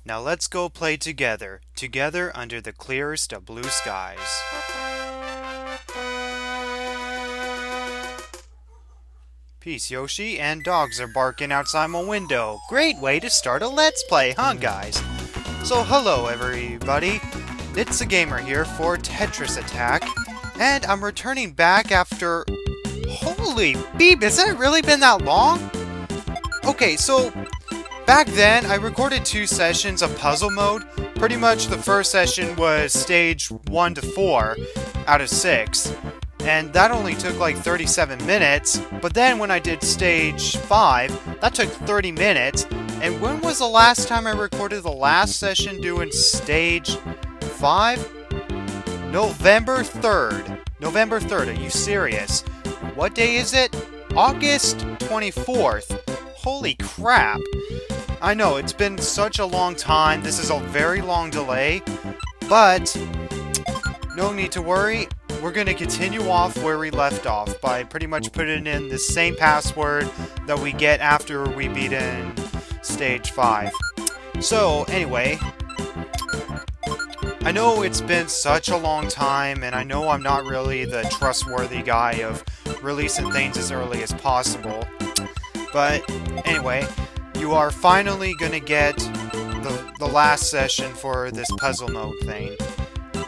Now let's go play together, together under the clearest of blue skies. Peace, Yoshi, and dogs are barking outside my window. Great way to start a Let's Play, huh, guys? So, hello, everybody. NitsuaGamer here for Tetris Attack, and I'm returning back after... Holy beep, has it really been that long? Okay, so... Back then, I recorded 2 sessions of puzzle mode. Pretty much the first session was stage 1 to 4 out of 6. And that only took like 37 minutes. But then when I did stage 5, that took 30 minutes. And when was the last time I recorded the last session doing stage 5? November 3rd. November 3rd, are you serious? What day is it? August 24th. Holy crap. I know, it's been such a long time. This is a very long delay. But, no need to worry. We're going to continue off where we left off by pretty much putting in the same password that we get after we beat in stage 5. So, anyway, I know it's been such a long time, and I know I'm not really the trustworthy guy of releasing things as early as possible. But, anyway, you are finally gonna get the last session for this puzzle mode thing.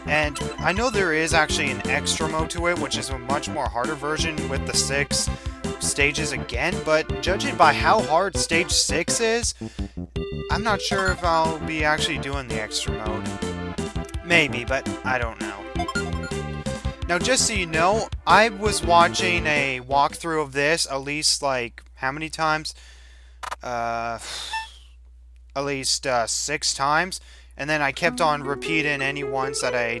And I know there is actually an extra mode to it, which is a much more harder version with the 6 stages again, but judging by how hard stage 6 is, I'm not sure if I'll be actually doing the extra mode. Maybe, but I don't know. Now, just so you know, I was watching a walkthrough of this at least, like, how many times? At least 6 times, and then I kept on repeating any ones that I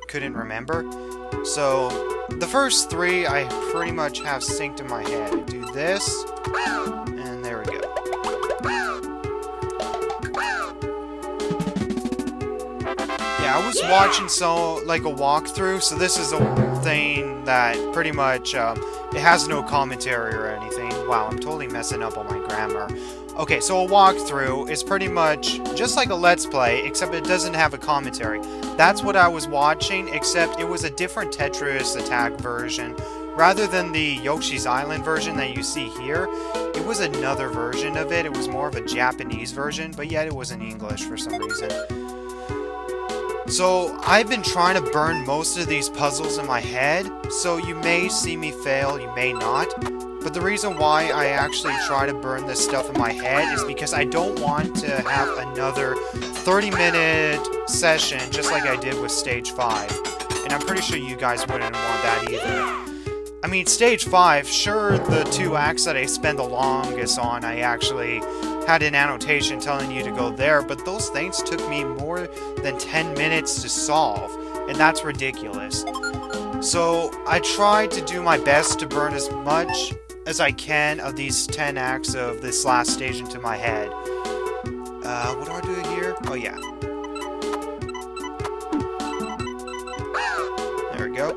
couldn't remember. So the first 3 I pretty much have synced in my head. I do this, and there we go. Yeah, I was watching like a walkthrough, so this is a thing that pretty much it has no commentary or anything. Wow, I'm totally messing up on my grammar. Okay, so a walkthrough is pretty much just like a Let's Play, except it doesn't have a commentary. That's what I was watching, except it was a different Tetris Attack version. Rather than the Yoshi's Island version that you see here, it was another version of it. It was more of a Japanese version, but yet it was in English for some reason. So, I've been trying to burn most of these puzzles in my head, so you may see me fail, you may not. But the reason why I actually try to burn this stuff in my head is because I don't want to have another 30-minute session just like I did with Stage 5. And I'm pretty sure you guys wouldn't want that either. I mean, Stage 5, sure, the 2 acts that I spend the longest on, I actually had an annotation telling you to go there, but those things took me more than 10 minutes to solve, and that's ridiculous. So, I tried to do my best to burn as much as I can of these 10 acts of this last stage into my head. What do I do here? Oh, yeah. There we go.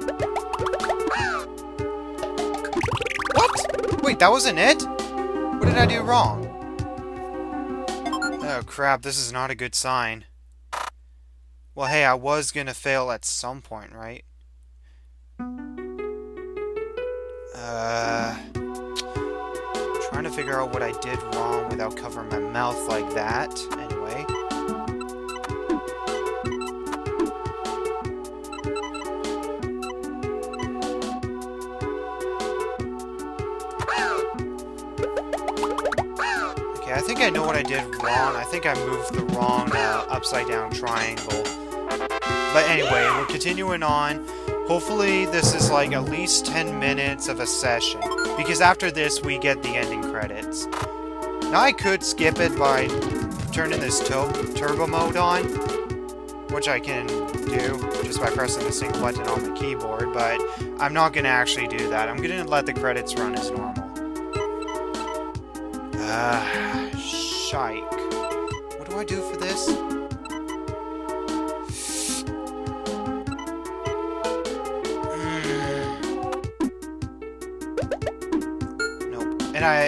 What? Wait, that wasn't it? What did I do wrong? Oh, crap, this is not a good sign. Well, hey, I was gonna fail at some point, right? Trying to figure out what I did wrong without covering my mouth like that. Anyway. Okay, I think I know what I did wrong. I think I moved the wrong upside down triangle. But anyway, we're continuing on. Hopefully this is like at least 10 minutes of a session, because after this we get the ending credits. Now I could skip it by turning this turbo mode on, which I can do just by pressing the single button on the keyboard, but I'm not going to actually do that. I'm going to let the credits run as normal. Shike. What do I do for this?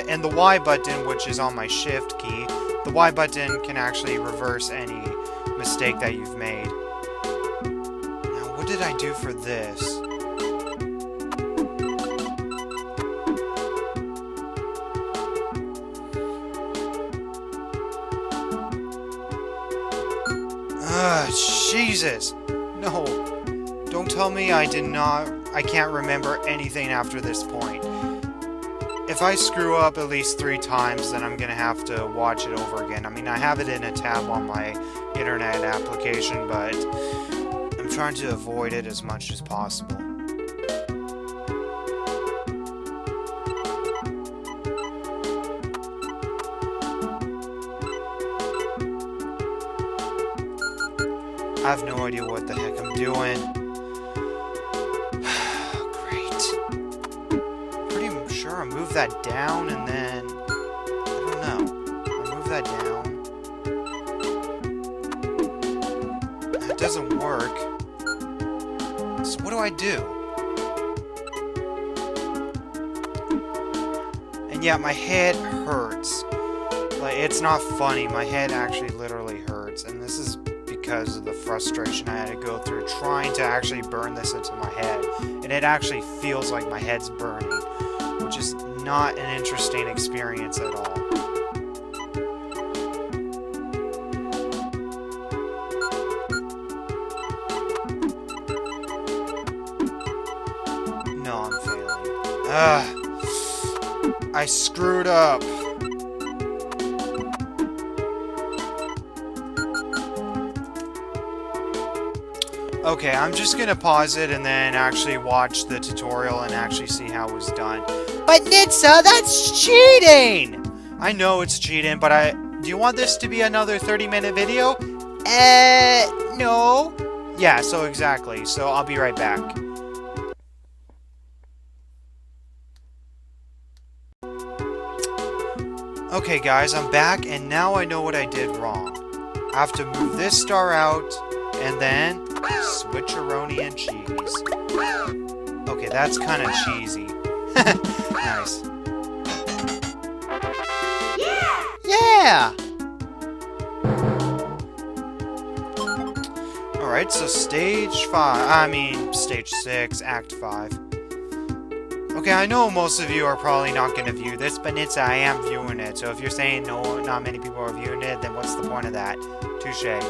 And the Y button, which is on my shift key, the Y button can actually reverse any mistake that you've made. Now, what did I do for this? Jesus! No! Don't tell me I can't remember anything after this point. If I screw up at least 3 times, then I'm gonna have to watch it over again. I mean, I have it in a tab on my internet application, but I'm trying to avoid it as much as possible. I have no idea what the heck I'm doing. Great. I'm pretty sure I moved that down and then... I don't know. I moved that down. That doesn't work. So what do I do? And yeah, my head hurts. Like, it's not funny. My head actually literally hurts. And this is because of the frustration I had to go through trying to actually burn this into my head. And it actually feels like my head's burning, which is not an interesting experience at all. No, I'm failing. I screwed up. Okay, I'm just gonna pause it and then actually watch the tutorial and actually see how it was done. But Nitsa, that's cheating! I know it's cheating, but do you want this to be another 30-minute video? No. Yeah, so exactly. So I'll be right back. Okay guys, I'm back and now I know what I did wrong. I have to move this star out and then switcheroni and cheese. Okay, that's kind of cheesy. Nice. Yeah! Alright, so stage 6, act 5. Okay, I know most of you are probably not going to view this, but Nitsa, I am viewing it. So if you're saying no, not many people are viewing it, then what's the point of that? Touché.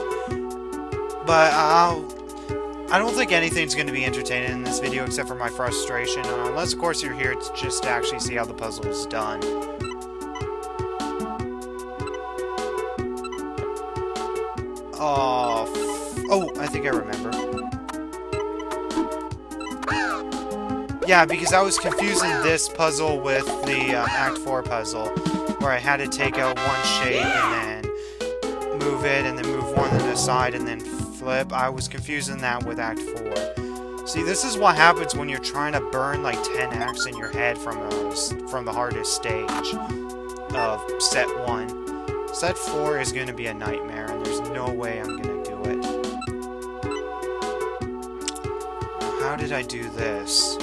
But I don't think anything's going to be entertaining in this video except for my frustration. Unless, of course, you're here just to actually see how the puzzle is done. Oh, I think I remember. Yeah, because I was confusing this puzzle with the Act 4 puzzle, where I had to take out one shape and then move it, and then move one to the side, and then flip. I was confusing that with Act 4. See, this is what happens when you're trying to burn like 10 acts in your head from the hardest stage of Set 1. Set 4 is going to be a nightmare, and there's no way I'm going to do it. How did I do this?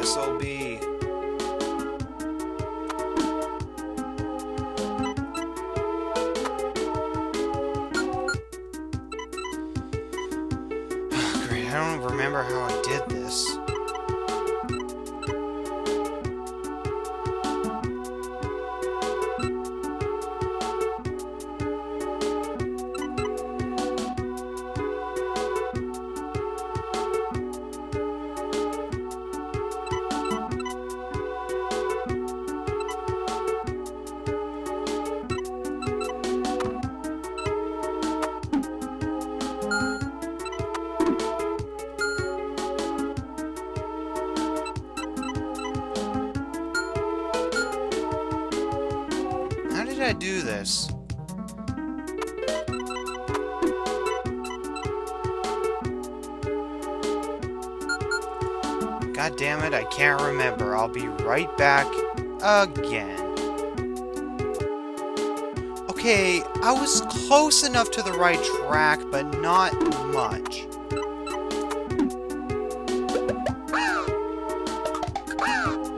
SOB. Great, I don't remember how I did this. How did I do this? God damn it, I can't remember. I'll be right back again. Okay, I was close enough to the right track, but not much.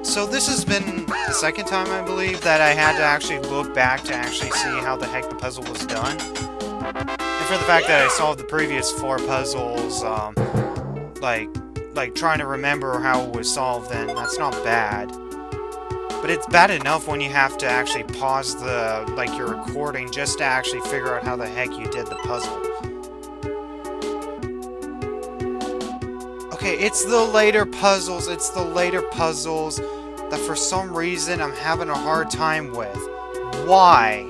So this has been the second time, I believe, that I had to actually look back to actually see how the heck the puzzle was done. And for the fact that I solved the previous 4 puzzles, like trying to remember how it was solved, then that's not bad. But it's bad enough when you have to actually pause your recording just to actually figure out how the heck you did the puzzle. Okay, it's the later puzzles that for some reason I'm having a hard time with. Why?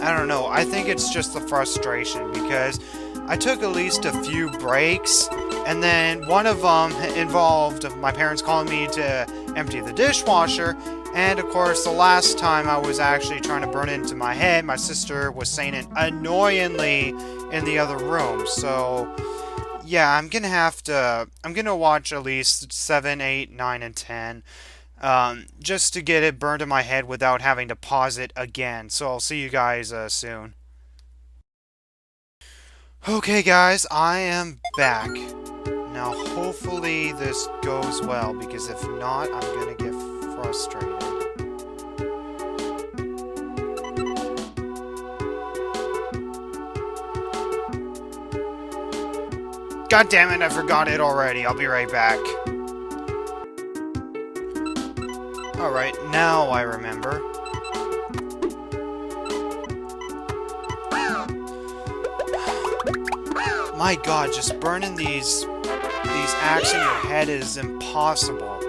I don't know, I think it's just the frustration, because I took at least a few breaks, and then one of them involved my parents calling me to empty the dishwasher, and of course the last time I was actually trying to burn it into my head, my sister was saying it annoyingly in the other room. So yeah, I'm gonna watch at least 7, 8, 9, and 10. Just to get it burned in my head without having to pause it again. So I'll see you guys soon. Okay guys, I am back. Now hopefully this goes well, because if not, I'm gonna get frustrated. God damn it, I forgot it already. I'll be right back. Alright, now I remember. My god, just burning these acts in your head is impossible.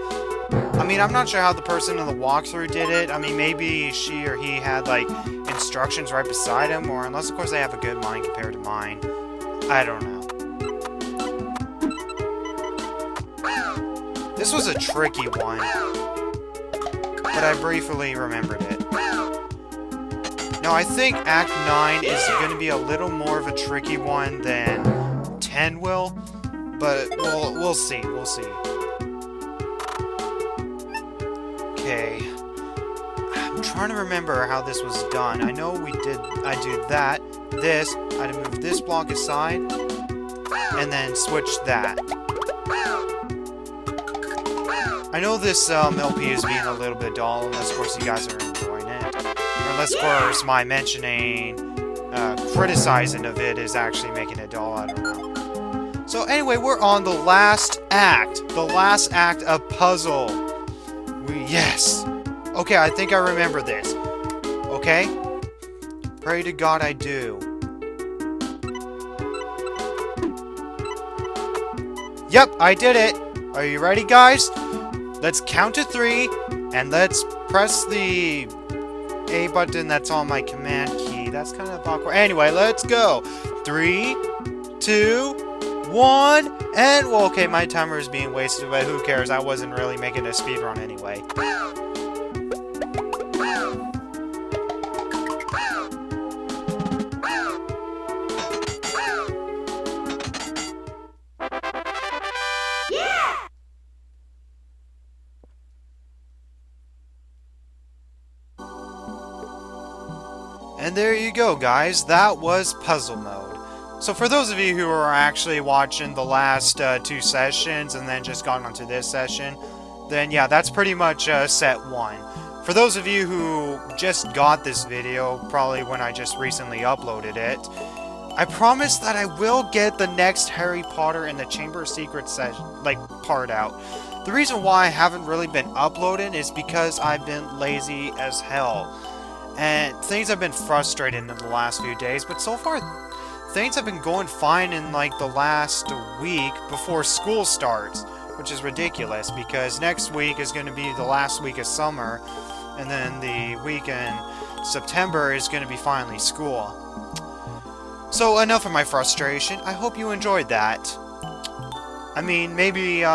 I mean, I'm not sure how the person in the walkthrough did it. I mean, maybe she or he had, like, instructions right beside him, or unless, of course, they have a good mind compared to mine. I don't know. This was a tricky one, but I briefly remembered it. Now, I think Act 9 is going to be a little more of a tricky one than 10 will, but we'll see, Okay. I'm trying to remember how this was done. I know I do that, this, I had to move this block aside, and then switch that. I know this LP is being a little bit dull, unless of course you guys are enjoying it. Or unless of course my mentioning, criticizing of it is actually making it dull, I don't know. So anyway, we're on the last act. The last act of puzzle. Yes! Okay, I think I remember this. Okay? Pray to God I do. Yep, I did it! Are you ready, guys? Let's count to 3, and let's press the A button that's on my command key. That's kind of awkward. Anyway, let's go. 3, 2, 1, and... well, okay, my timer is being wasted, but who cares? I wasn't really making a speedrun anyway. And there you go, guys. That was puzzle mode. So for those of you who are actually watching the last 2 sessions and then just gotten onto this session, then yeah, that's pretty much set 1. For those of you who just got this video, probably when I just recently uploaded it, I promise that I will get the next Harry Potter and the Chamber of Secrets session, part out. The reason why I haven't really been uploading is because I've been lazy as hell. And things have been frustrating in the last few days, but so far things have been going fine in the last week before school starts, which is ridiculous because next week is going to be the last week of summer, and then the week in September is going to be finally school. So enough of my frustration. I hope you enjoyed that. I mean, maybe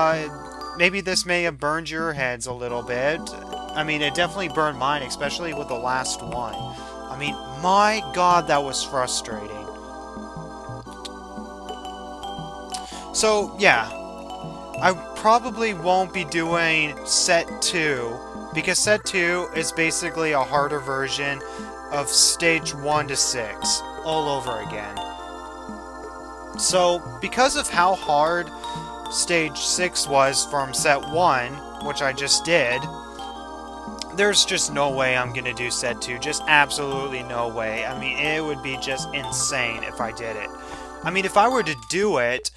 this may have burned your heads a little bit. I mean, it definitely burned mine, especially with the last one. I mean, my god, that was frustrating. So, yeah. I probably won't be doing set 2 because set 2 is basically a harder version of stage 1 to 6 all over again. So, because of how hard stage 6 was from set 1, which I just did, there's just no way I'm gonna do set 2. Just absolutely no way. I mean, it would be just insane if I did it. I mean, if I were to do it,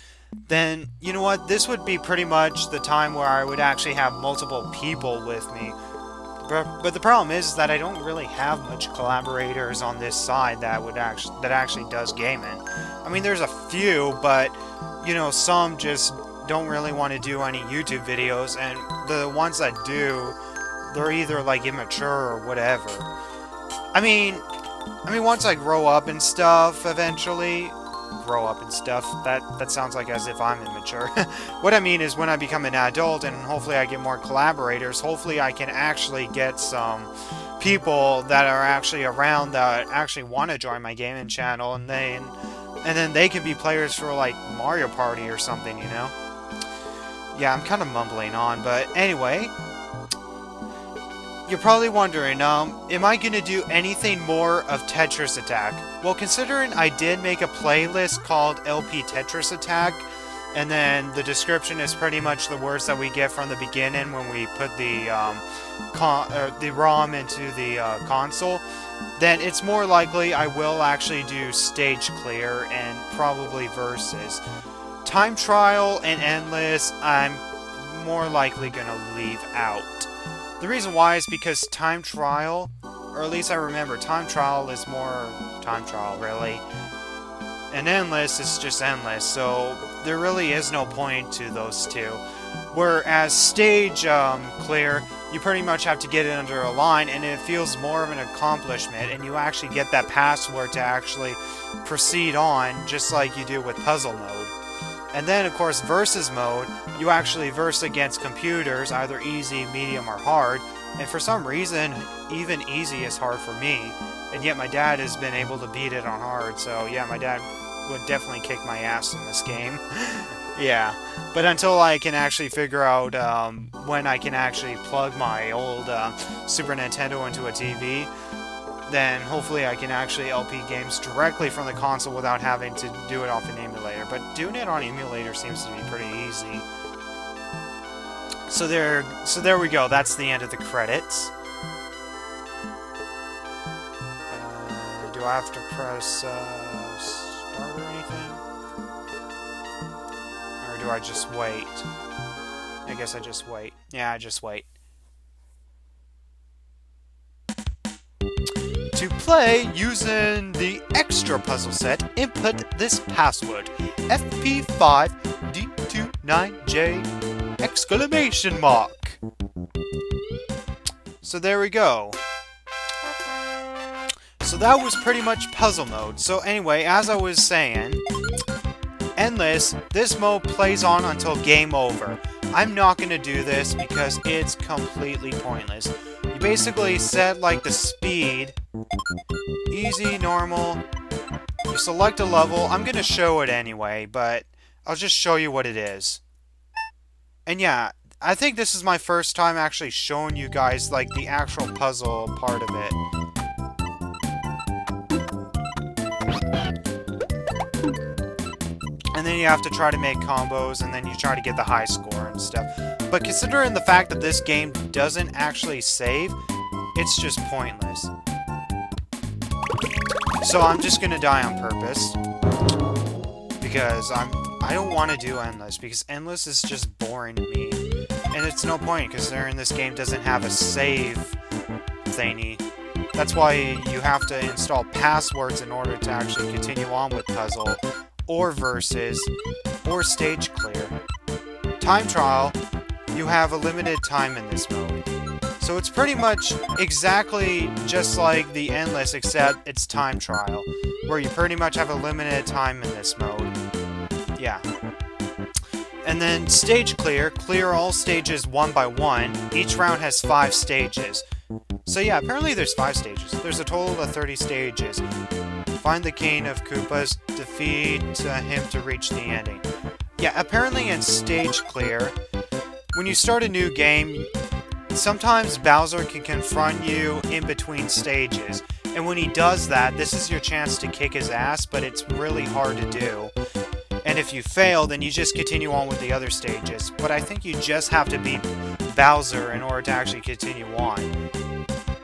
then, you know what, this would be pretty much the time where I would actually have multiple people with me. But the problem is that I don't really have much collaborators on this side that actually does gaming. I mean, there's a few, but, you know, some just don't really want to do any YouTube videos, and the ones that do, they're either, like, immature or whatever. I mean, once I grow up and stuff, eventually... Grow up and stuff. That sounds like as if I'm immature. What I mean is when I become an adult and hopefully I get more collaborators, hopefully I can actually get some people that are actually around that actually want to join my gaming channel, and then they could be players for, like, Mario Party or something, you know? Yeah, I'm kind of mumbling on, but anyway... You're probably wondering, am I going to do anything more of Tetris Attack? Well, considering I did make a playlist called LP Tetris Attack, and then the description is pretty much the words that we get from the beginning when we put the ROM into the console, then it's more likely I will actually do stage clear and probably versus. Time trial and endless, I'm more likely going to leave out. The reason why is because time trial, or at least I remember, time trial is more time trial, really. And endless is just endless, so there really is no point to those two. Whereas stage clear, you pretty much have to get it under a line, and it feels more of an accomplishment, and you actually get that password to actually proceed on, just like you do with puzzle mode. And then, of course, versus mode, you actually verse against computers, either easy, medium, or hard. And for some reason, even easy is hard for me. And yet my dad has been able to beat it on hard, so yeah, my dad would definitely kick my ass in this game. Yeah. But until I can actually figure out when I can actually plug my old Super Nintendo into a TV, then hopefully I can actually LP games directly from the console without having to do it off an emulator. But doing it on emulator seems to be pretty easy. So there we go. That's the end of the credits. Do I have to press start or anything? Or do I just wait? I guess I just wait. Yeah, I just wait. To play using the extra puzzle set, input this password, FP5D29J exclamation mark. So there we go. So that was pretty much puzzle mode. So anyway, as I was saying, endless, this mode plays on until game over. I'm not going to do this because it's completely pointless. You basically set like the speed, easy, normal, you select a level. I'm going to show it anyway, but I'll just show you what it is. And yeah, I think this is my first time actually showing you guys like the actual puzzle part of it. And then you have to try to make combos, and then you try to get the high score and stuff. But considering the fact that this game doesn't actually save, it's just pointless. So I'm just gonna die on purpose. Because I don't want to do endless, because endless is just boring to me. And it's no point, because this game doesn't have a save thingy. That's why you have to install passwords in order to actually continue on with puzzle, or versus, or stage clear. Time trial, you have a limited time in this mode. So it's pretty much exactly just like the endless, except it's time trial, where you pretty much have a limited time in this mode. Yeah. And then stage clear, clear all stages one by one. Each round has 5 stages. So yeah, apparently there's 5 stages. There's a total of 30 stages. Find the King of Koopas, defeat him to reach the ending. Yeah, apparently in stage clear, when you start a new game, sometimes Bowser can confront you in between stages. And when he does that, this is your chance to kick his ass, but it's really hard to do. And if you fail, then you just continue on with the other stages. But I think you just have to beat Bowser in order to actually continue on.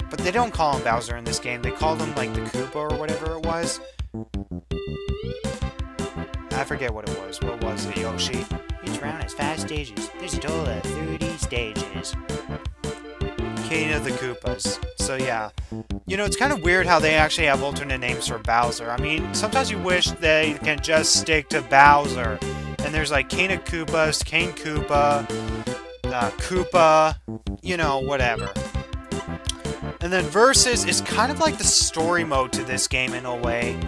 But they don't call him Bowser in this game. They called him, like, the Koopa or whatever it was. I forget what it was. What was it, Yoshi? Each round has 5 stages. There's a total of 30 stages. King of the Koopas. So yeah. You know, it's kind of weird how they actually have alternate names for Bowser. I mean, sometimes you wish they can just stick to Bowser. And there's like King of Koopas, King Koopa, Koopa, you know, whatever. And then Versus is kind of like the story mode to this game in a way.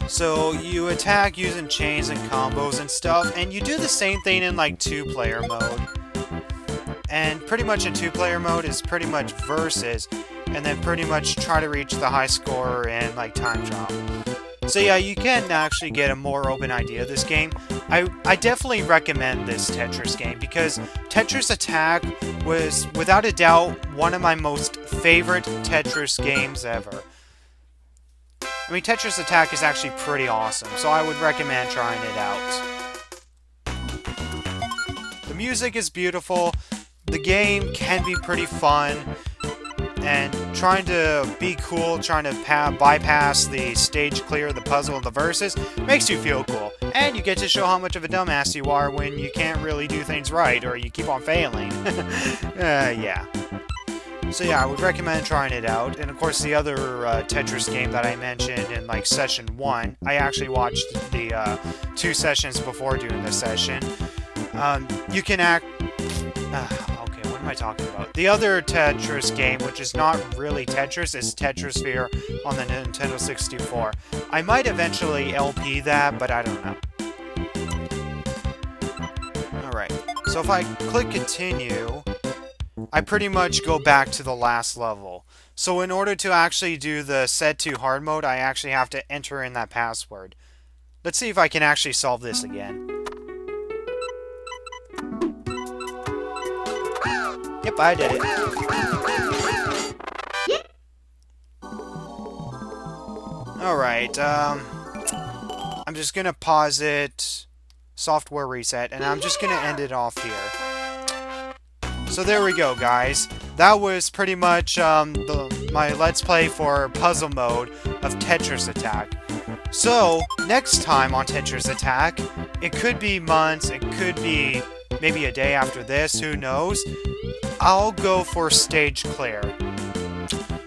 So you attack using chains and combos and stuff, and you do the same thing in like 2-player mode. And pretty much in 2-player mode is pretty much Versus, and then pretty much try to reach the high score and like time trial. So yeah, you can actually get a more open idea of this game. I definitely recommend this Tetris game because Tetris Attack was, without a doubt, one of my most favorite Tetris games ever. I mean, Tetris Attack is actually pretty awesome, so I would recommend trying it out. The music is beautiful, the game can be pretty fun, and trying to be cool, trying to bypass the stage clear, the puzzle, and the verses, makes you feel cool. And you get to show how much of a dumbass you are when you can't really do things right, or you keep on failing. Yeah. So yeah, I would recommend trying it out. And of course, the other Tetris game that I mentioned in like session 1, I actually watched the 2 sessions before doing this session. You can okay, what am I talking about? The other Tetris game, which is not really Tetris, is Tetrisphere on the Nintendo 64. I might eventually LP that, but I don't know. Alright, so if I click continue, I pretty much go back to the last level. So in order to actually do the set to hard mode, I actually have to enter in that password. Let's see if I can actually solve this again. Yep, I did it. Alright, I'm just gonna pause it, software reset, and I'm just gonna end it off here. So there we go, guys. That was pretty much my Let's Play for puzzle mode of Tetris Attack. So, next time on Tetris Attack, it could be months, it could be maybe a day after this, who knows? I'll go for stage clear.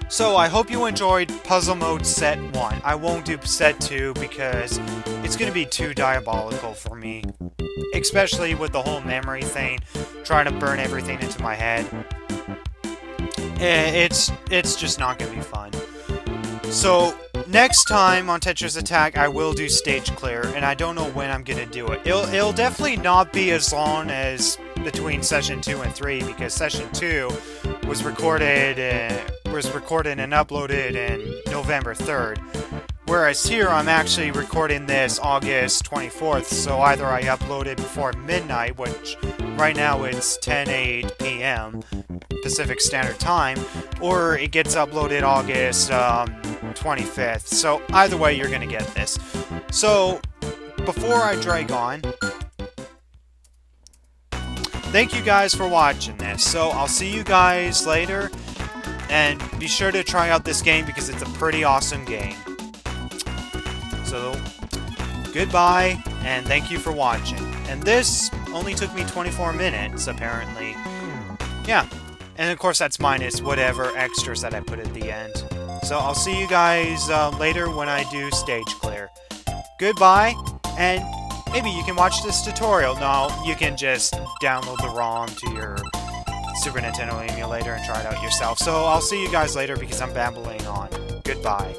So I hope you enjoyed puzzle mode set 1. I won't do set 2 because it's going to be too diabolical for me. Especially with the whole memory thing, trying to burn everything into my head. It's just not going to be fun. So, next time on Tetris Attack, I will do stage clear, and I don't know when I'm going to do it. It'll definitely not be as long as between session 2 and 3, because session 2 was recorded and uploaded in November 3rd. Whereas here, I'm actually recording this August 24th, so either I upload it before midnight, which right now it's 10:08 p.m. Pacific Standard Time, or it gets uploaded August 25th. So either way, you're going to get this. So, before I drag on, thank you guys for watching this. So I'll see you guys later, and be sure to try out this game because it's a pretty awesome game. So, goodbye, and thank you for watching. And this only took me 24 minutes, apparently. Yeah, and of course that's minus whatever extras that I put at the end. So I'll see you guys later when I do stage clear. Goodbye, and maybe you can watch this tutorial. No, you can just download the ROM to your Super Nintendo emulator and try it out yourself. So I'll see you guys later because I'm babbling on. Goodbye.